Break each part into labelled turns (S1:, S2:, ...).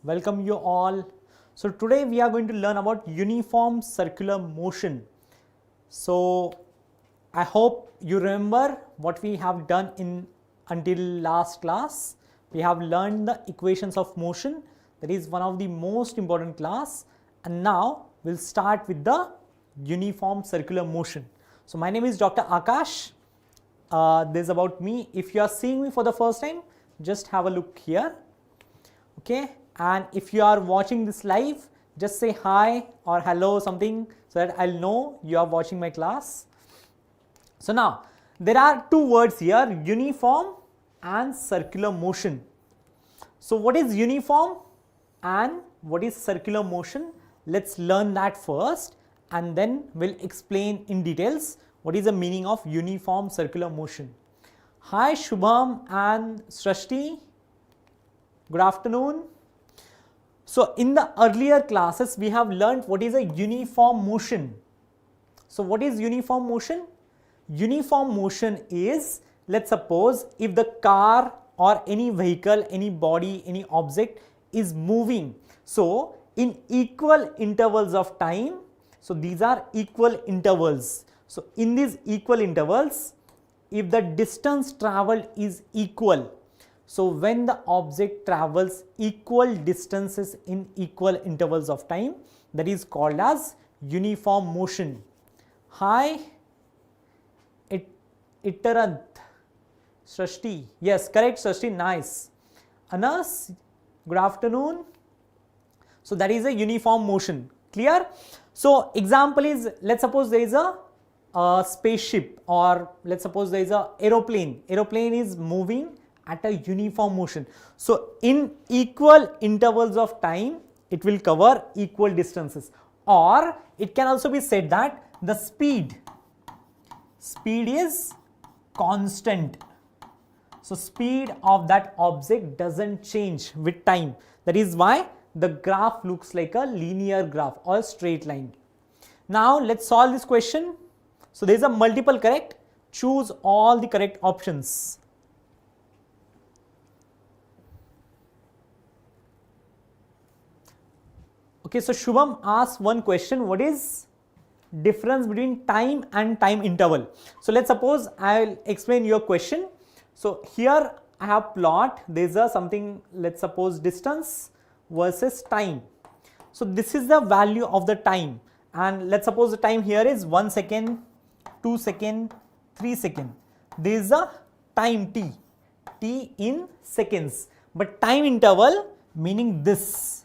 S1: Welcome you all. So today we are going to learn about uniform circular motion. So I hope you remember what we have done until last class. We have learned the equations of motion. That is one of the most important class. And now we'll start with the uniform circular motion. So my name is Dr. Akash. This is about me. If you are seeing me for the first time, just have a look here. Okay. And if you are watching this live, just say hi or hello something so that I'll know you are watching my class. So now there are two words here, uniform and circular motion. So what is uniform and what is circular motion? Let's learn that first and then we'll explain in details what is the meaning of uniform circular motion. Hi Shubham and Srishti, good afternoon. So in the earlier classes we have learned what is a uniform motion. So what is uniform motion? Uniform motion is, let's suppose if the car or any vehicle, any body, any object is moving. So in equal intervals of time, so these are equal intervals. So in these equal intervals, if the distance traveled is equal, so when the object travels equal distances in equal intervals of time, that is called as uniform motion. Hi, Itarant, Srishti, yes, correct Srishti, nice. Anas, good afternoon. So that is a uniform motion, clear? So example is, let's suppose there is a spaceship, or let's suppose there is a aeroplane. Aeroplane is moving at a uniform motion. So in equal intervals of time, it will cover equal distances. Or it can also be said that the speed is constant. So speed of that object doesn't change with time. That is why the graph looks like a linear graph or straight line. Now let's solve this question. So there is a multiple correct. Choose all the correct options. Okay, so Shubham asked one question, what is difference between time and time interval? So let's suppose I will explain your question. So here I have plot, there is a something, let's suppose distance versus time. So this is the value of the time, and let's suppose the time here is 1 second, 2 second, 3 second. There is a time t in seconds, but time interval meaning this.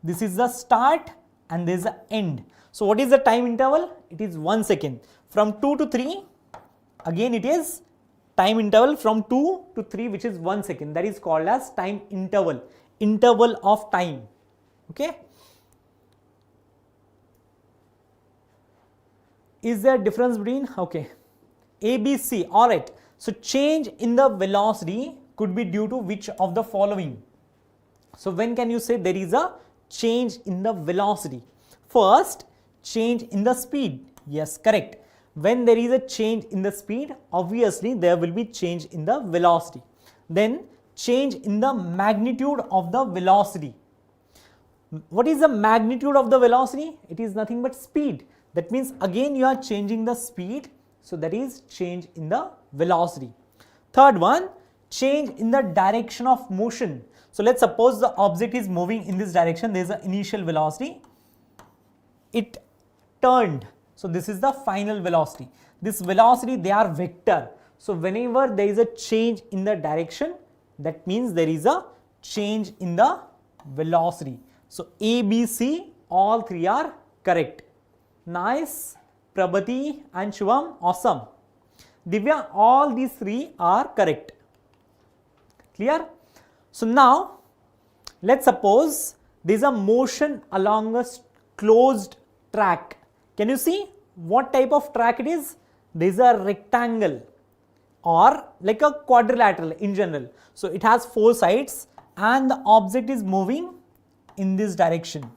S1: This is the start and there is the end. So what is the time interval? It is 1 second. From 2 to 3, again it is time interval from 2 to 3, which is 1 second. That is called as time interval, interval of time. Okay. Is there a difference between, okay, A, B, C, alright. So change in the velocity could be due to which of the following? So when can you say there is a change in the velocity? First, change in the speed. Yes, correct. When there is a change in the speed, obviously there will be change in the velocity. Then change in the magnitude of the velocity. What is the magnitude of the velocity? It is nothing but speed. That means again you are changing the speed. So that is change in the velocity. Third one, change in the direction of motion. So let's suppose the object is moving in this direction. There is an initial velocity. It turned. So this is the final velocity. This velocity, they are vector. So whenever there is a change in the direction, that means there is a change in the velocity. So A, B, C, all three are correct. Nice. Prabhati and Shivam, awesome. Divya, all these three are correct. Clear? So now let's suppose there is a motion along a closed track. Can you see what type of track it is? There is a rectangle or like a quadrilateral in general. So it has 4 sides and the object is moving in this direction.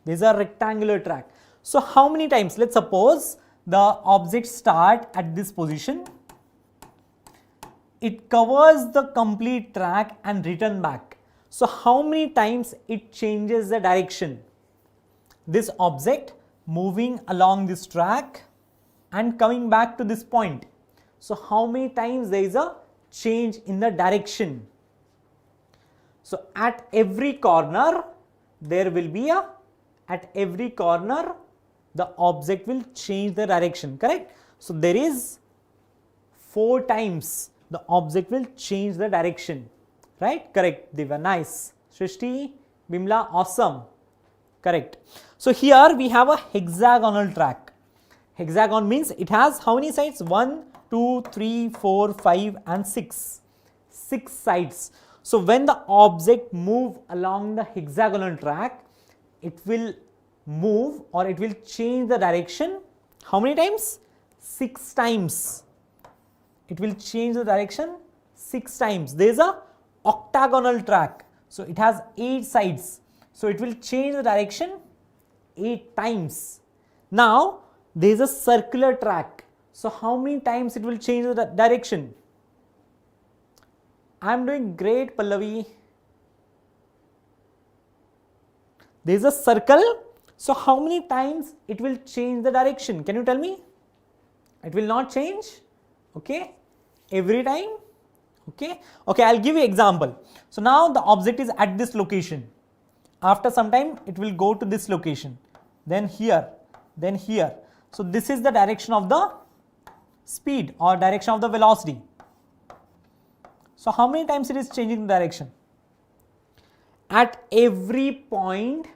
S1: There is a rectangular track. So how many times? Let's suppose the object start at this position. It covers the complete track and return back. So how many times it changes the direction? This object moving along this track and coming back to this point. So how many times there is a change in the direction? So at every corner there will be at every corner the object will change the direction, correct? So there is 4 times the object will change the direction, right? Correct, Divya, nice. Shrishti, Bimla, awesome, correct. So here we have a hexagonal track. Hexagon means it has how many sides? 1, 2, 3, 4, 5 and 6. 6 sides. So when the object move along the hexagonal track, it will move or it will change the direction. How many times? 6 times. It will change the direction 6 times. There is a octagonal track. So it has 8 sides. So it will change the direction 8 times. Now there is a circular track. So how many times it will change the direction? I am doing great, Pallavi. There is a circle. So how many times it will change the direction? Can you tell me? It will not change. Okay. Every time. Okay. Okay. I'll give you example. So now the object is at this location. After some time it will go to this location. Then here. Then here. So this is the direction of the speed or direction of the velocity. So how many times it is changing the direction? At every point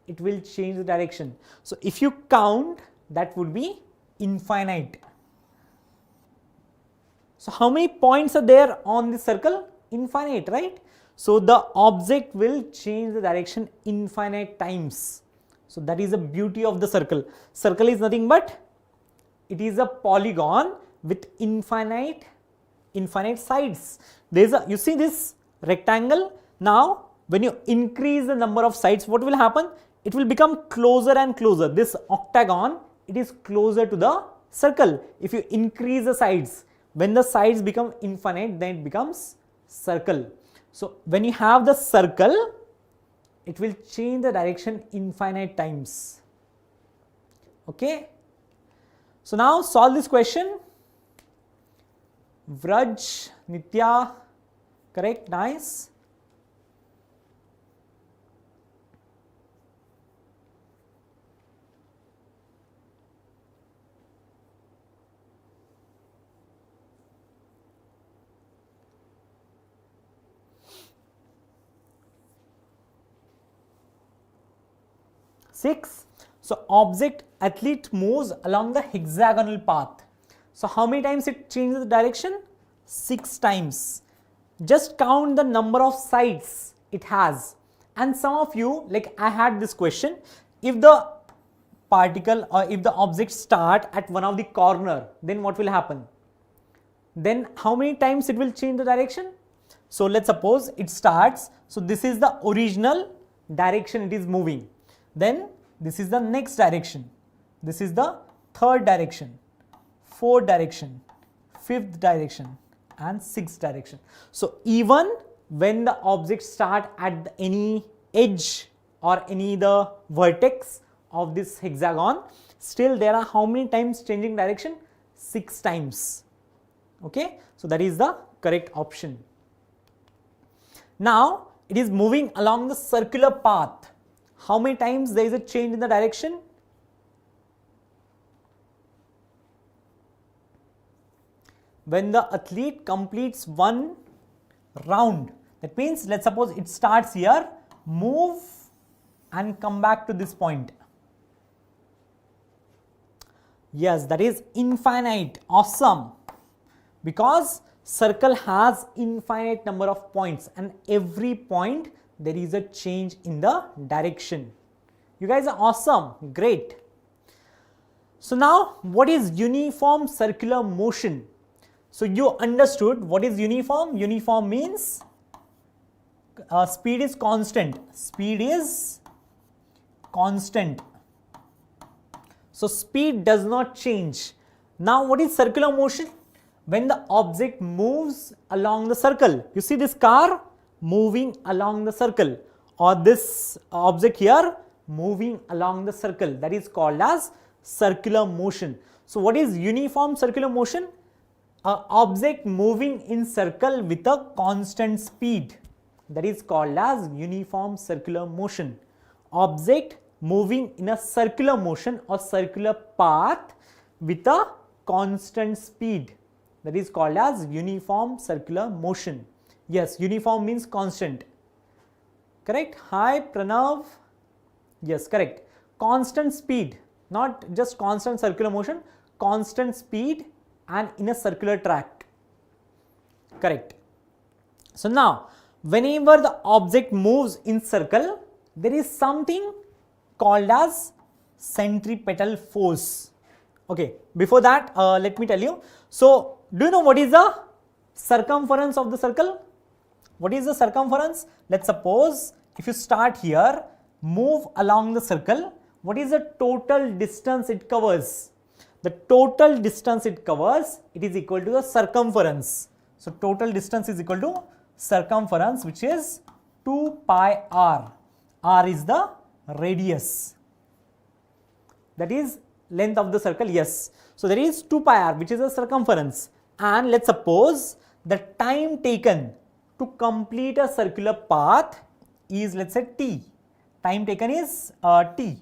S1: it will change the direction. So if you count, that would be infinite. So how many points are there on the circle? Infinite, right? So the object will change the direction infinite times. So that is the beauty of the circle. Circle is nothing but it is a polygon with infinite sides. There is you see this rectangle. Now when you increase the number of sides, what will happen? It will become closer and closer. This octagon, it is closer to the circle. If you increase the sides, when the sides become infinite, then it becomes circle. So when you have the circle, it will change the direction infinite times. Okay. So now solve this question. Vraj, Nitya, correct, nice. Six. So object athlete moves along the hexagonal path. So how many times it changes the direction? 6 times. Just count the number of sides it has. And some of you, like I had this question, if the particle or if the object start at one of the corner, then what will happen? Then how many times it will change the direction? So let's suppose it starts. So this is the original direction it is moving. Then this is the next direction. This is the third direction, fourth direction, fifth direction and sixth direction. So even when the object start at any edge or any the vertex of this hexagon, still there are how many times changing direction? 6 times. Okay, so that is the correct option. Now it is moving along the circular path. How many times there is a change in the direction? When the athlete completes one round, that means let's suppose it starts here, move and come back to this point. Yes, that is infinite. Awesome. Because circle has infinite number of points and every point there is a change in the direction. You guys are awesome. Great. So now what is uniform circular motion? So you understood what is uniform. Uniform means speed is constant. Speed is constant. So speed does not change. Now what is circular motion? When the object moves along the circle. You see this car, moving along the circle, or this object here moving along the circle, that is called as circular motion. So what is uniform circular motion? An object moving in circle with a constant speed, that is called as uniform circular motion. Object moving in a circular motion or circular path with a constant speed, that is called as uniform circular motion. Yes, uniform means constant. Correct? Hi Pranav. Yes, correct. Constant speed, not just constant circular motion, constant speed and in a circular track. Correct. So now, whenever the object moves in circle, there is something called as centripetal force. Okay, before that, let me tell you. So, do you know what is the circumference of the circle? What is the circumference? Let's suppose if you start here, move along the circle, what is the total distance it covers? The total distance it covers, it is equal to the circumference. So, total distance is equal to circumference, which is 2 pi r. R is the radius, that is length of the circle. Yes. So, there is 2 pi r, which is the circumference, and let's suppose the time taken to complete a circular path is, let's say, t. Time taken is t.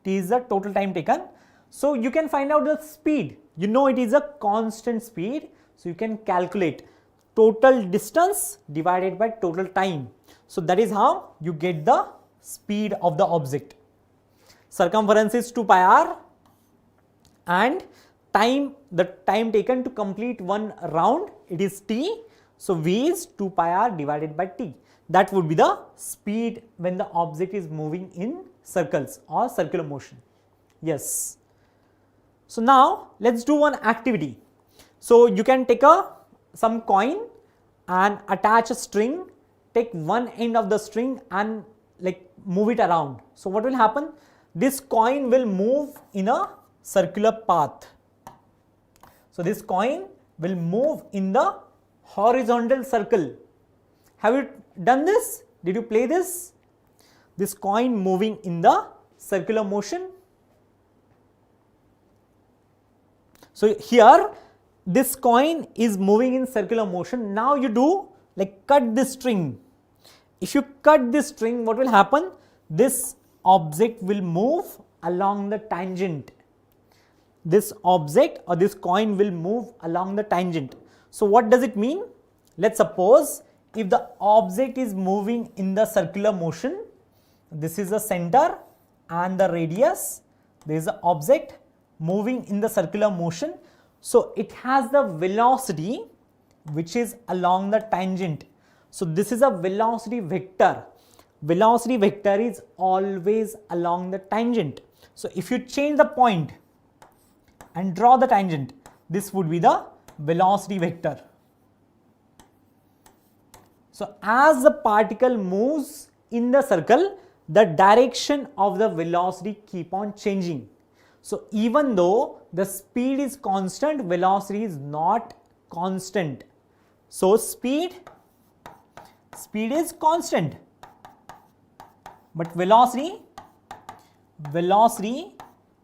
S1: T is the total time taken. So, you can find out the speed. You know it is a constant speed. So, you can calculate total distance divided by total time. So, that is how you get the speed of the object. Circumference is 2 pi r and the time taken to complete one round, it is t. So, v is 2 pi r divided by t. That would be the speed when the object is moving in circles or circular motion. Yes. So, now let us do one activity. So, you can take some coin and attach a string, take one end of the string and move it around. So, what will happen? This coin will move in a circular path. So, this coin will move in the horizontal circle. Have you done this? Did you play this? This coin moving in the circular motion. So, here this coin is moving in circular motion. Now, you do cut this string. If you cut this string, what will happen? This object will move along the tangent. This object or this coin will move along the tangent. So, what does it mean? Let's suppose if the object is moving in the circular motion, this is the center and the radius, there is the object moving in the circular motion. So, it has the velocity which is along the tangent. So, this is a velocity vector. Velocity vector is always along the tangent. So, if you change the point and draw the tangent, this would be the velocity vector. So, as the particle moves in the circle, the direction of the velocity keep on changing. So, even though the speed is constant, velocity is not constant. So, speed is constant, but velocity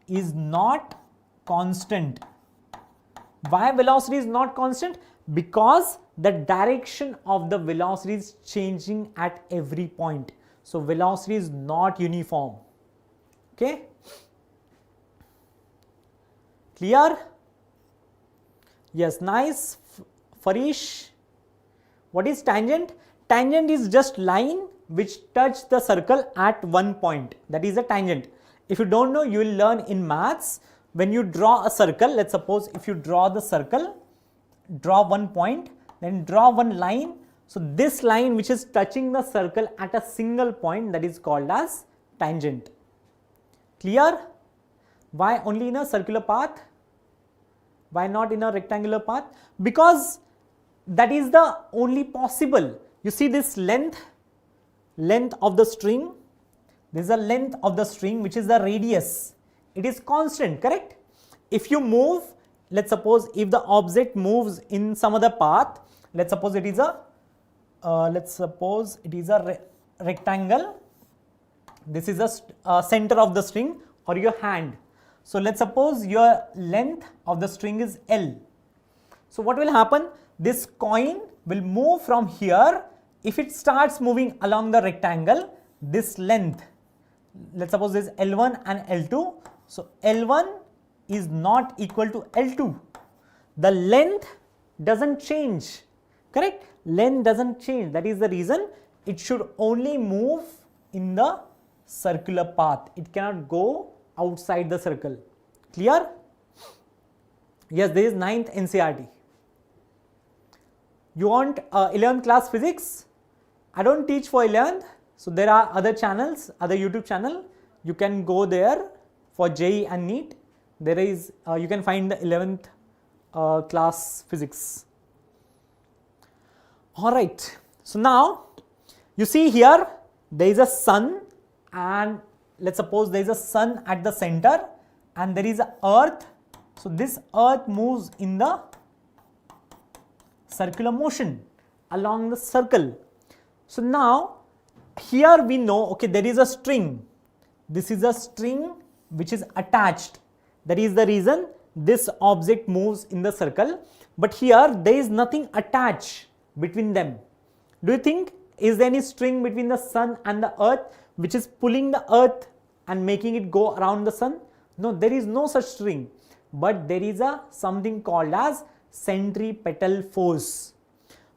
S1: is not constant. Why velocity is not constant? Because the direction of the velocity is changing at every point. So, velocity is not uniform. Okay. Clear? Yes, nice. Farish, what is tangent? Tangent is just line which touch the circle at one point. That is a tangent. If you don't know, you will learn in maths. When you draw a circle, let's suppose if you draw the circle, draw one point, then draw one line. So, this line which is touching the circle at a single point, that is called as tangent. Clear? Why only in a circular path? Why not in a rectangular path? Because that is the only possible. You see this length of the string, there is a length of the string which is the radius. It is constant, correct? If you move, let's suppose if the object moves in some other path, let's suppose it is a let's suppose it is a rectangle. This is a center of the string or your hand. So let's suppose your length of the string is L. So what will happen? This coin will move from here. If it starts moving along the rectangle, this length, let's suppose this is L1 and L2. So L1 is not equal to L2. The length doesn't change, correct? Length doesn't change. That is the reason it should only move in the circular path. It cannot go outside the circle. Clear? Yes, this is 9th NCERT. You want 11th class physics? I don't teach for 11th. So there are other channels, other YouTube channel. You can go there for JEE and NEET. There is, you can find the 11th class physics. Alright. So now you see here there is a sun, and let's suppose there is a sun at the center and there is a earth. So this earth moves in the circular motion along the circle. So now here we know, okay, there is a string. This is a string which is attached. That is the reason this object moves in the circle. But here there is nothing attached between them. Do you think is there any string between the sun and the earth which is pulling the earth and making it go around the sun? No, there is no such string. But there is a something called as centripetal force.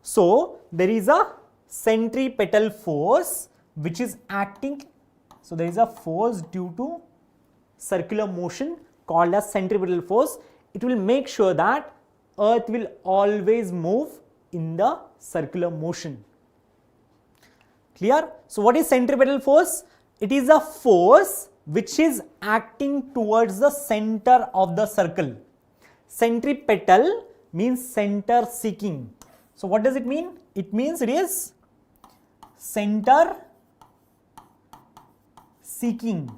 S1: So there is a centripetal force which is acting. So there is a force due to circular motion called as centripetal force. It will make sure that earth will always move in the circular motion. Clear? So what is centripetal force? It is a force which is acting towards the center of the circle. Centripetal means center seeking. So what does it mean? It means it is center seeking.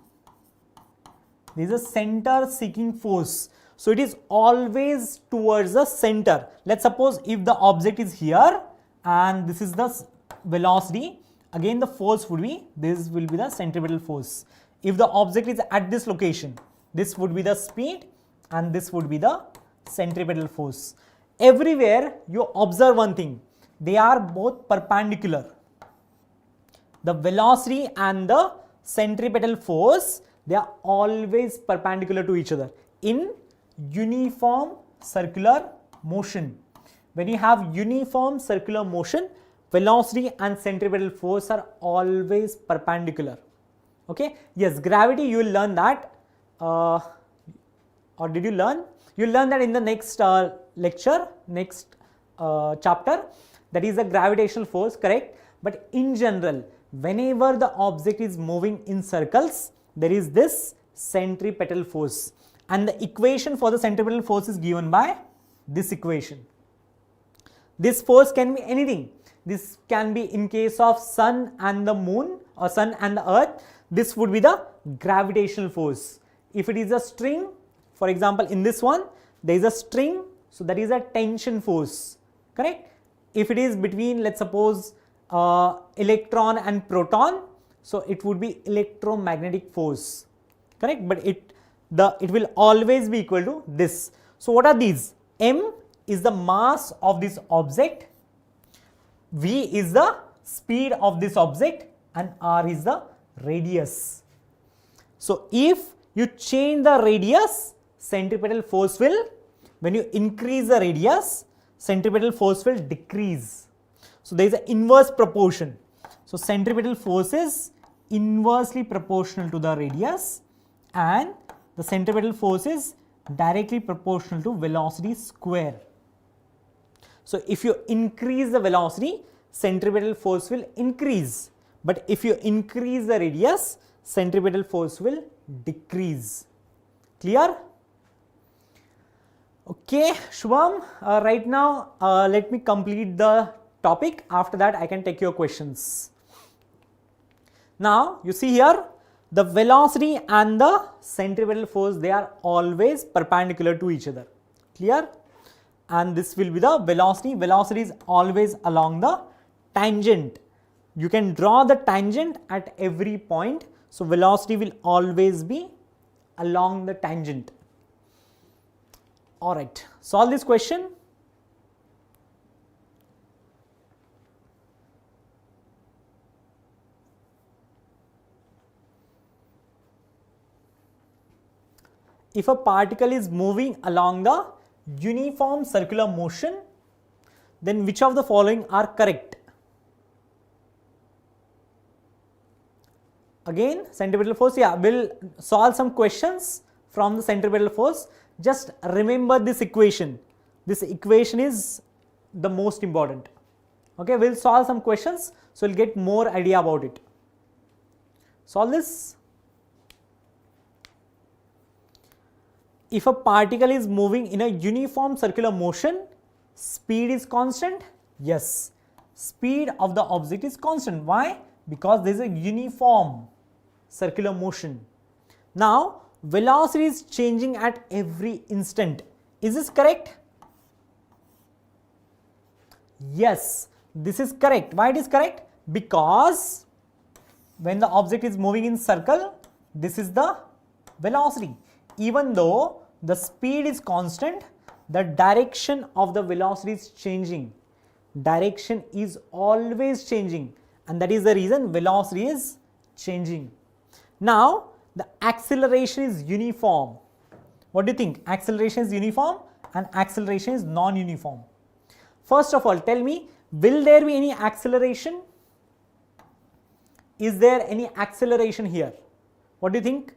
S1: This is a center seeking force. So it is always towards the center. Let's suppose if the object is here and this is the velocity, again the force would be, this will be the centripetal force. If the object is at this location, this would be the speed and this would be the centripetal force. Everywhere you observe one thing, they are both perpendicular. The velocity and the centripetal force, they are always perpendicular to each other in uniform circular motion. When you have uniform circular motion, velocity and centripetal force are always perpendicular. Okay, yes, gravity you will learn that, or did you learn? You will learn that in the next lecture, next chapter, that is the gravitational force, correct? But in general, whenever the object is moving in circles, there is this centripetal force, and the equation for the centripetal force is given by this equation. This force can be anything. This can be in case of sun and the moon or sun and the earth. This would be the gravitational force. If it is a string, for example, in this one, there is a string, so that is a tension force, correct? If it is between, let's suppose, electron and proton, so it would be electromagnetic force, correct? But it will always be equal to this. So what are these? M is the mass of this object, V is the speed of this object, and R is the radius. So if you change the radius, centripetal force will, when you increase the radius, centripetal force will decrease. So there is an inverse proportion. So centripetal force is inversely proportional to the radius, and the centripetal force is directly proportional to velocity square. So if you increase the velocity, centripetal force will increase, but if you increase the radius, centripetal force will decrease. Clear? Okay, Shubham, right now let me complete the topic. After that I can take your questions. Now you see here, the velocity and the centripetal force, they are always perpendicular to each other. Clear? And this will be the velocity. Velocity is always along the tangent. You can draw the tangent at every point. So velocity will always be along the tangent. Alright, solve this question. If a particle is moving along the uniform circular motion, then which of the following are correct? Again, centripetal force, yeah, we'll solve some questions from the centripetal force. Just remember this equation. This equation is the most important. Okay, we'll solve some questions, so we'll get more idea about it. Solve this. If a particle is moving in a uniform circular motion, speed is constant? Yes, speed of the object is constant. Why? Because there is a uniform circular motion. Now, velocity is changing at every instant. Is this correct? Yes, this is correct. Why it is correct? Because when the object is moving in circle, this is the velocity. Even though the speed is constant, the direction of the velocity is changing. Direction is always changing, and that is the reason velocity is changing. Now, the acceleration is uniform. What do you think? Acceleration is uniform and acceleration is non-uniform. First of all, tell me, will there be any acceleration? Is there any acceleration here? What do you think?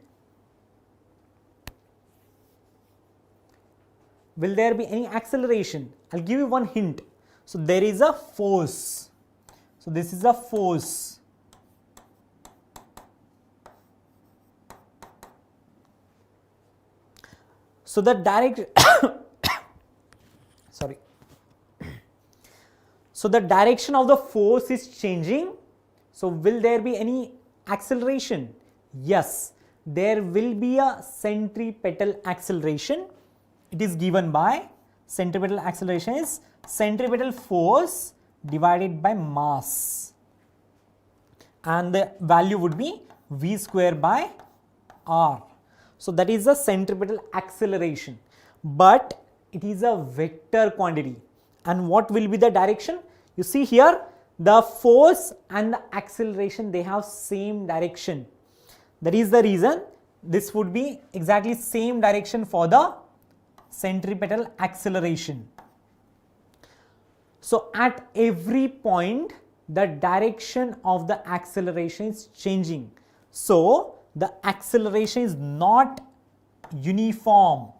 S1: Will there be any acceleration? I'll give you one hint. So there is a force. So this is a force. So the So the direction of the force is changing. So will there be any acceleration? Yes, there will be a centripetal acceleration. It is given by centripetal acceleration is centripetal force divided by mass, and the value would be v square by r. So that is the centripetal acceleration, but it is a vector quantity. And what will be the direction? You see here, the force and the acceleration, they have same direction. That is the reason this would be exactly same direction for the centripetal acceleration. So at every point, the direction of the acceleration is changing. So the acceleration is not uniform.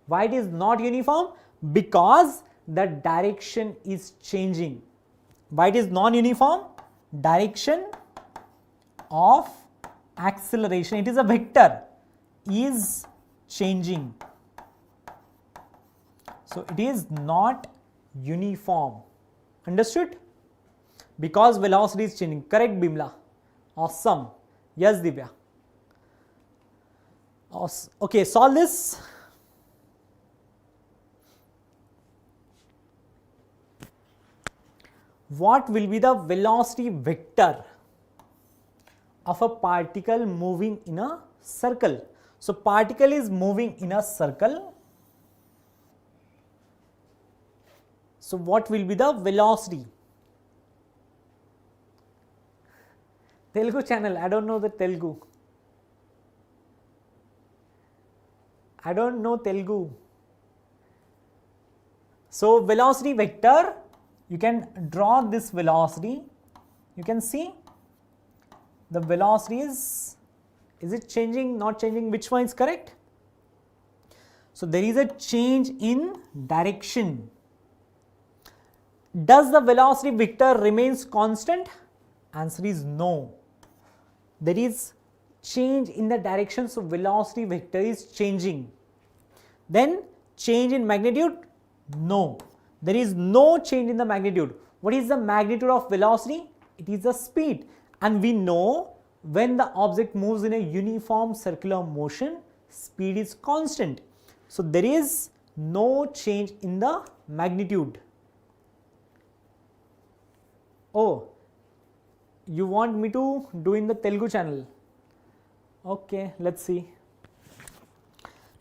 S1: Why it is not uniform? Because the direction is changing. Why it is non-uniform? Direction of acceleration, it is a vector, is changing. So it is not uniform. Understood? Because velocity is changing. Correct, Bimla? Awesome. Yes, Divya. Awesome. Okay, solve this. What will be the velocity vector of a particle moving in a circle? So particle is moving in a circle. So what will be the velocity? Telugu channel, I don't know the Telugu. I don't know Telugu. So velocity vector, you can draw this velocity. You can see the velocity is it changing, not changing? Which one is correct? So there is a change in direction. Does the velocity vector remains constant? Answer is no. There is change in the direction, so velocity vector is changing. Then change in magnitude? No. There is no change in the magnitude. What is the magnitude of velocity? It is the speed. And we know when the object moves in a uniform circular motion, speed is constant. So there is no change in the magnitude. Oh, you want me to do in the Telugu channel? Okay, let's see.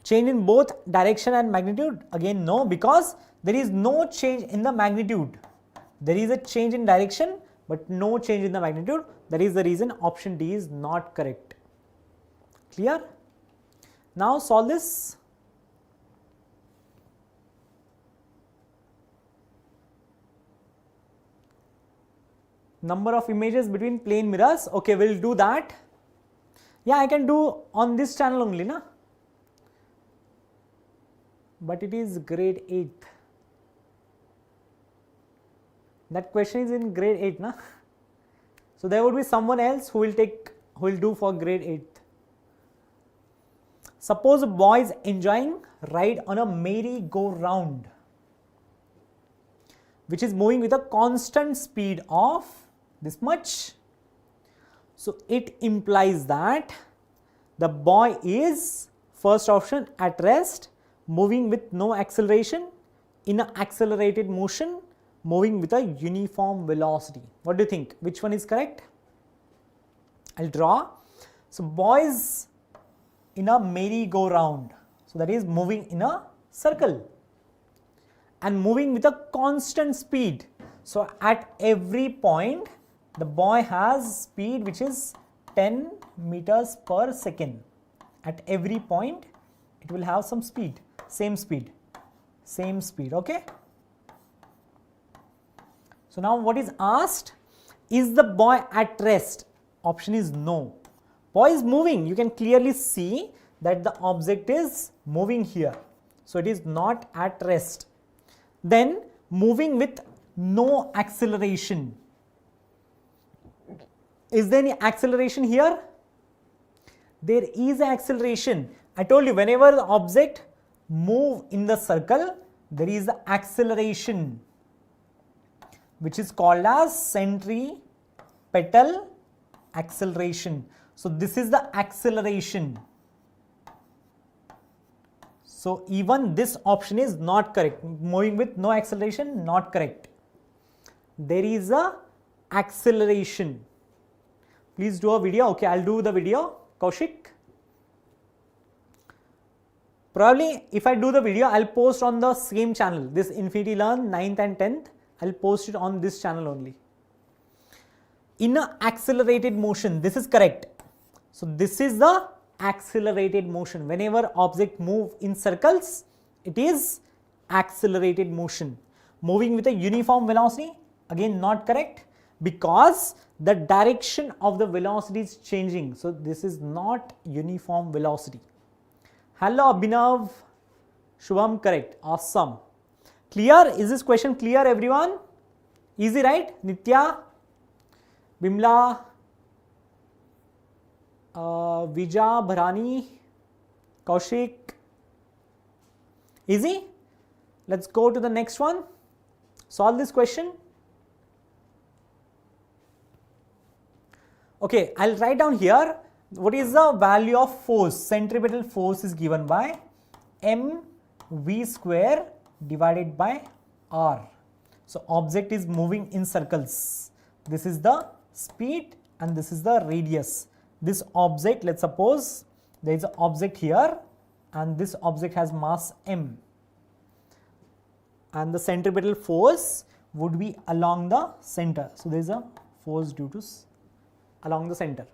S1: Change in both direction and magnitude? Again, no, because there is no change in the magnitude. There is a change in direction, but no change in the magnitude. That is the reason option D is not correct. Clear? Now solve this. Number of images between plane mirrors. Okay, we'll do that. Yeah, I can do on this channel only, na? But it is grade 8. That question is in grade 8, na? So there would be someone else who will do for grade 8. Suppose a boy is enjoying ride on a merry-go-round, which is moving with a constant speed of this much. So it implies that the boy is, first option, at rest, moving with no acceleration, in an accelerated motion, moving with a uniform velocity. What do you think? Which one is correct? I'll draw. So boy is in a merry-go-round. So that is moving in a circle and moving with a constant speed. So at every point, the boy has speed which is 10 meters per second. At every point, it will have some speed, same speed, okay? So now what is asked? Is the boy at rest? Option is no. Boy is moving. You can clearly see that the object is moving here. So it is not at rest. Then moving with no acceleration. Is there any acceleration here? There is acceleration. I told you, whenever the object move in the circle, there is the acceleration, which is called as centripetal acceleration. So this is the acceleration. So even this option is not correct. Moving with no acceleration, not correct. There is a acceleration. Please do a video. Okay, I'll do the video. Kaushik. Probably if I do the video, I'll post on the same channel. This Infinity Learn 9th and 10th. I'll post it on this channel only. In a accelerated motion, this is correct. So this is the accelerated motion. Whenever object move in circles, it is accelerated motion. Moving with a uniform velocity, again not correct, because the direction of the velocity is changing. So this is not uniform velocity. Hello Abhinav, Shubham, correct, awesome. Clear? Is this question clear, everyone? Easy, right? Nitya, Bimla, Vija, Bharani, Kaushik. Easy? Let's go to the next one. Solve this question. Okay, I'll write down here what is the value of force. Centripetal force is given by mv square divided by r. So object is moving in circles. This is the speed and this is the radius. This object, let's suppose there is an object here and this object has mass m, and the centripetal force would be along the center. So there is a force due to along the center.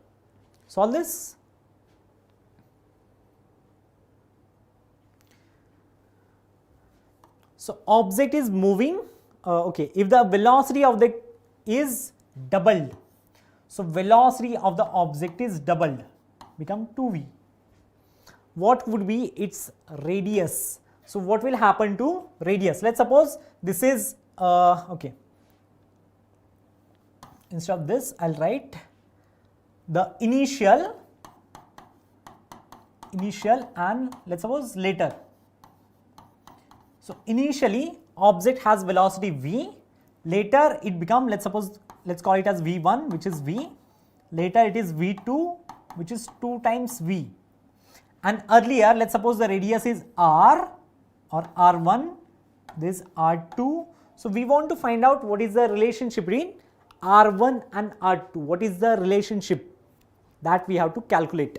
S1: Solve this. So object is moving. Okay, if the velocity of the is doubled, so velocity of the object is doubled, become 2v. What would be its radius? So what will happen to radius? Let's suppose this is okay. Instead of this, I'll write the initial and let's suppose later. So initially object has velocity v, later it become, let's suppose, let's call it as v1, which is v, later it is v2, which is 2 times v, and earlier let's suppose the radius is r or r1, this r2. So we want to find out what is the relationship between R1 and R2. What is the relationship that we have to calculate?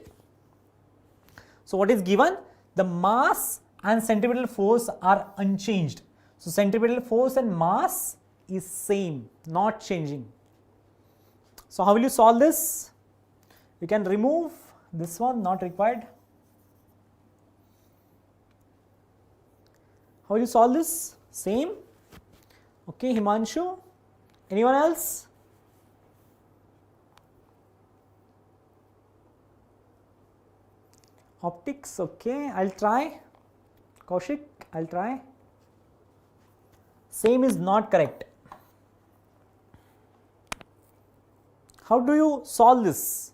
S1: So what is given? The mass and centripetal force are unchanged. So centripetal force and mass is same, not changing. So how will you solve this? You can remove this one, not required. How will you solve this? Same. Okay, Himanshu. Anyone else? Optics, okay, I'll try. Kaushik, I'll try. Same is not correct. How do you solve this?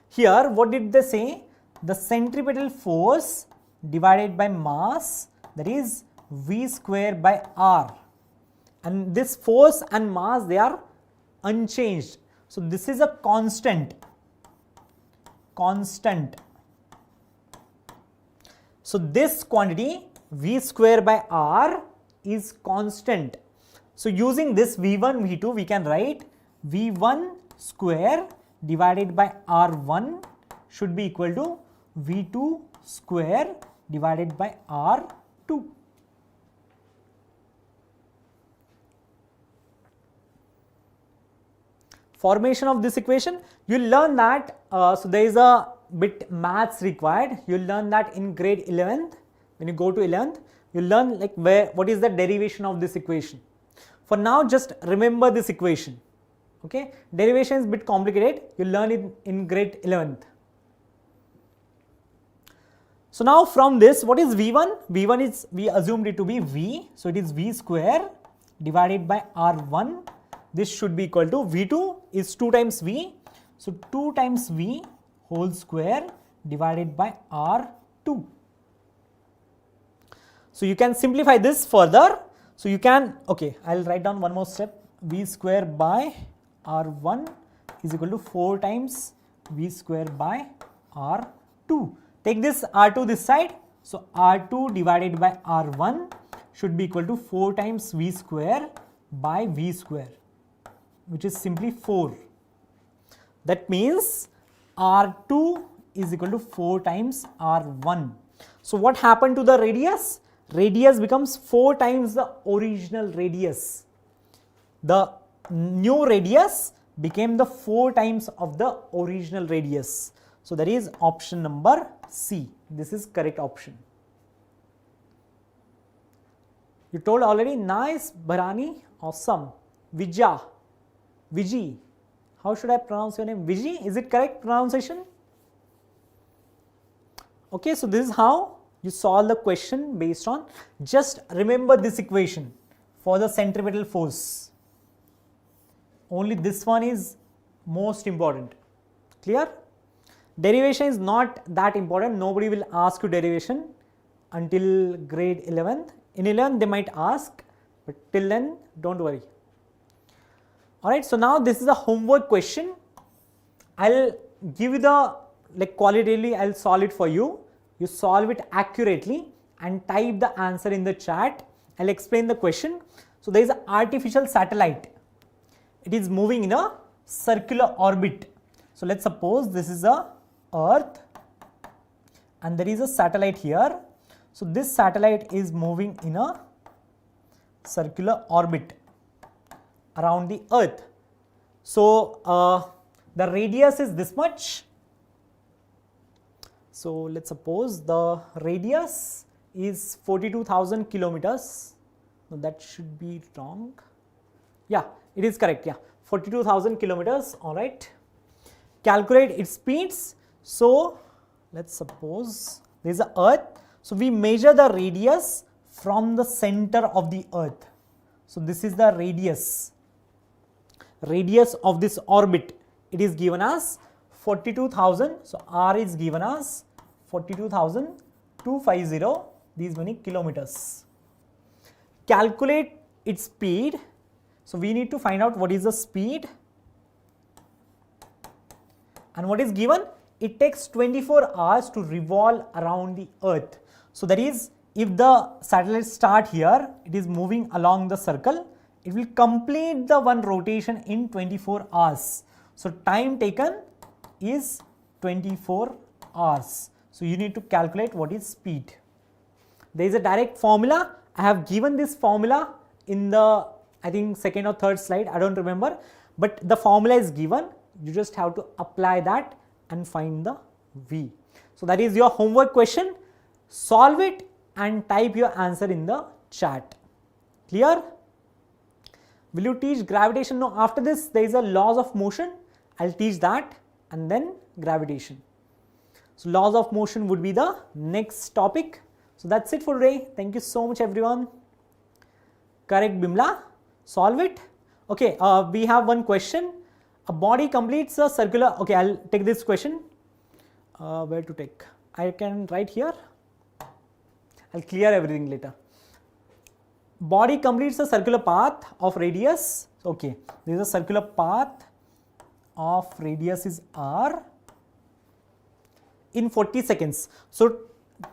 S1: Here, what did they say? The centripetal force divided by mass, that is V square by R. And this force and mass, they are unchanged. So this is a constant. So this quantity V square by R is constant. So using this V1, V2, we can write V1 square divided by R1 should be equal to V2 square divided by R2. Formation of this equation, you will learn that, so there is a bit maths required. You will learn that in grade 11th. When you go to 11th, you will learn like what is the derivation of this equation. For now, just remember this equation. Okay, derivation is a bit complicated. You will learn it in grade 11th. So now from this, what is V1? V1 is, we assumed it to be V. So it is V square divided by R1. This should be equal to V2 is 2 times V. So 2 times V whole square divided by R2. So you can simplify this further. So you can, okay, I will write down one more step. V square by R1 is equal to 4 times V square by R2. Take this R2 this side. So R2 divided by R1 should be equal to 4 times V square by V square, which is simply 4. That means R2 is equal to 4 times R1. So what happened to the radius? Radius becomes 4 times the original radius. The new radius became the 4 times of the original radius. So that is option number C. This is correct option. You told already, nice Bharani, awesome. Viji, how should I pronounce your name? Viji, is it correct pronunciation? Okay, so this is how you solve the question based on, just remember this equation for the centripetal force. Only this one is most important. Clear? Derivation is not that important. Nobody will ask you derivation until grade 11th. In 11th they might ask, but till then don't worry. Alright, so now this is a homework question. I'll give you the, like qualitatively, I'll solve it for you. You solve it accurately and type the answer in the chat. I'll explain the question. So there is an artificial satellite. It is moving in a circular orbit. So let's suppose this is a Earth and there is a satellite here. So this satellite is moving in a circular orbit around the Earth. So the radius is this much. So let's suppose the radius is 42,000 kilometers. No, that should be wrong. Yeah, it is correct. Yeah, 42,000 kilometers. All right. Calculate its speeds. So let's suppose there is a Earth. So we measure the radius from the center of the Earth. So this is the radius of this orbit. It is given as 42,000. So R is given as 42,250, these many kilometers. Calculate its speed. So we need to find out what is the speed. And what is given? It takes 24 hours to revolve around the Earth. So that is, if the satellite start here, it is moving along the circle. it will complete the one rotation in 24 hours. So time taken is 24 hours. So you need to calculate what is speed. There is a direct formula. I have given this formula in the, I think, second or third slide, I don't remember, but the formula is given. You just have to apply that and find the V. So that is your homework question. Solve it and type your answer in the chat. Clear? Will you teach gravitation? No, after this there is a laws of motion. I'll teach that and then gravitation. So laws of motion would be the next topic. So that's it for today. Thank you so much everyone. Correct, Bimla. Solve it. Okay, we have one question. A body completes a circular, okay, I'll take this question. Where to take? I can write here. I'll clear everything later. Body completes a circular path of radius. Okay, there is a circular path of radius is r in 40 seconds. So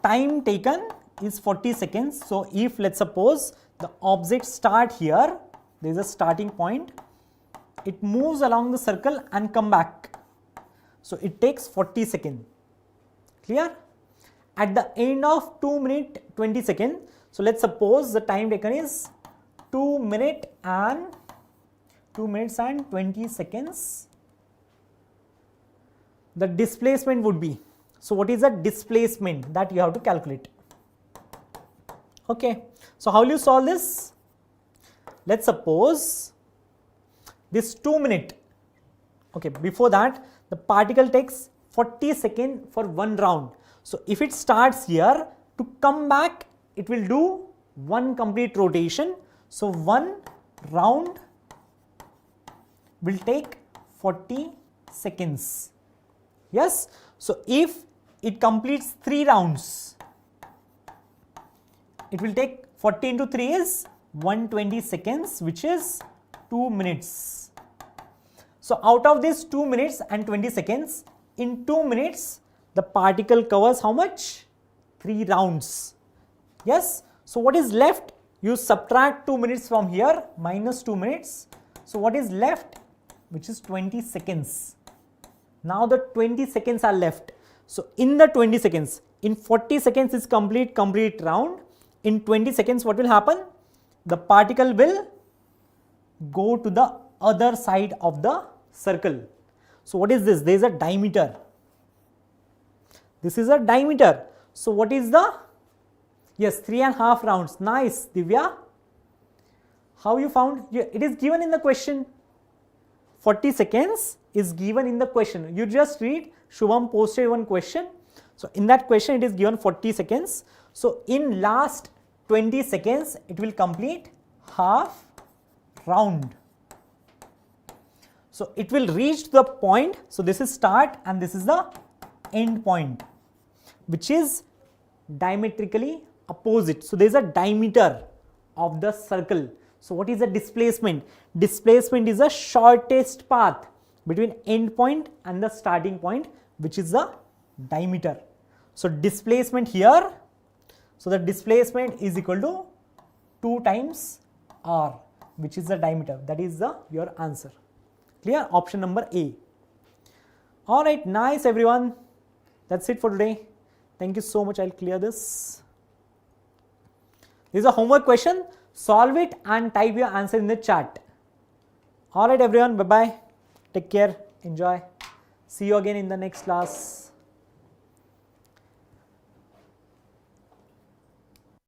S1: time taken is 40 seconds. So if let's suppose the object start here, there is a starting point, it moves along the circle and come back. So it takes 40 seconds. Clear? At the end of 2 minutes 20 seconds, so let's suppose the time taken is 2 minutes and 20 seconds. The displacement would be, so what is the displacement that you have to calculate? Okay, so how will you solve this? Let's suppose this 2 minutes, okay, before that the particle takes 40 seconds for one round. So if it starts here, to come back it will do one complete rotation. So one round will take 40 seconds. Yes, so if it completes 3 rounds, it will take 40 into 3 is 120 seconds, which is 2 minutes. So out of this 2 minutes and 20 seconds, in 2 minutes the particle covers how much? 3 rounds. Yes, so what is left? You subtract 2 minutes from here, minus 2 minutes. So what is left? Which is 20 seconds. Now the 20 seconds are left. So in the 20 seconds, in 40 seconds is complete round. In 20 seconds what will happen? The particle will go to the other side of the circle. So what is this? There is a diameter. This is a diameter. So what is the? Yes, 3.5 rounds. Nice, Divya. How you found? It is given in the question. 40 seconds is given in the question. You just read, Shubham posted one question. So in that question it is given 40 seconds. So in last 20 seconds it will complete half round. So it will reach the point. So this is start and this is the end point, which is diametrically opposite. So there is a diameter of the circle. So what is the displacement? Displacement is the shortest path between end point and the starting point, which is the diameter. So displacement here, so the displacement is equal to 2 times r, which is the diameter. That is your answer. Clear? Option number A. Alright, nice everyone. That's it for today. Thank you so much. I'll clear this. This is a homework question. Solve it and type your answer in the chat. Alright everyone, bye bye. Take care. Enjoy. See you again in the next class.